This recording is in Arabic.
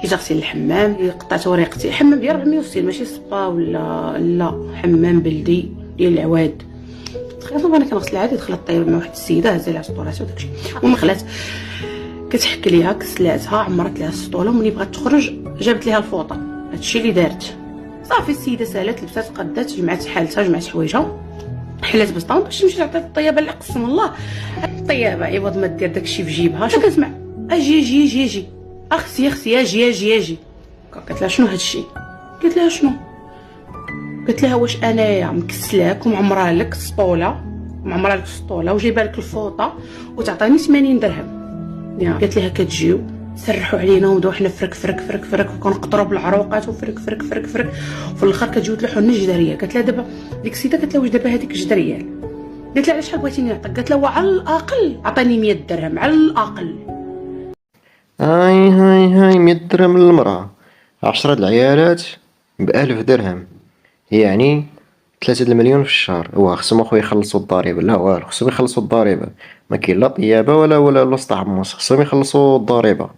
جيت اغسل الحمام، قطعت وريقتي. حمام ديال 460 ماشي سبا ولا لا، حمام بلدي ديال العواد. تخيل انا كنغسل عادي، دخلت طيب مع واحد السيده هزه لها السطورات وداكشي، ومن خلات كتحك ليها، كسلاتها، عمرت لها السطوله، وملي بغات تخرج جابت ليها الفوطه. هادشي اللي دارت. صافي السيده سالات، لبسات، قدات، جمعات حالتها، جمعات حوايجها، حلات بسطام باش تمشي تعطي الطيابه اللي قسم الله. الطيابه عوض ما دير داكشي في جيبها، شنو كتسمع؟ اجي اجي اجي اجي اختي اختي، اجي اجي اجي. قالت لها شنو هادشي؟ قالت لها شنو؟ قلت لها واش انايا مكسلاك ومعمره لك السطوله، معمره لك السطوله وجايبه لك الفوطه وتعطيني 80 درهم؟ قالت لها كتجيو سرحوا علينا ونبداو حنا فرك فرك فرك فرك، وكنقطروا بالعروقات وفرك فرك فرك فرك، وفي الاخر كتجيو تلوحوا لنا جوج ريال. قالت لها دابا ديك السيده، قالت لها واش دابا هذيك جوج ريال؟ قالت لها على شحال بغيتيني نعطيك؟ قالت لها على الاقل عطيني 100 درهم على الاقل. هاي 100 درهم للمرأة، 10 د العيالات ب1000 درهم، يعني 3 المليون في الشهر. هو خصهم اخويا يخلصوا الضريبة؟ لا والو، خصهم يخلصوا الضريبة. ما كاين لا طيابة ولا وسط حمص، خصهم يخلصوا الضريبة.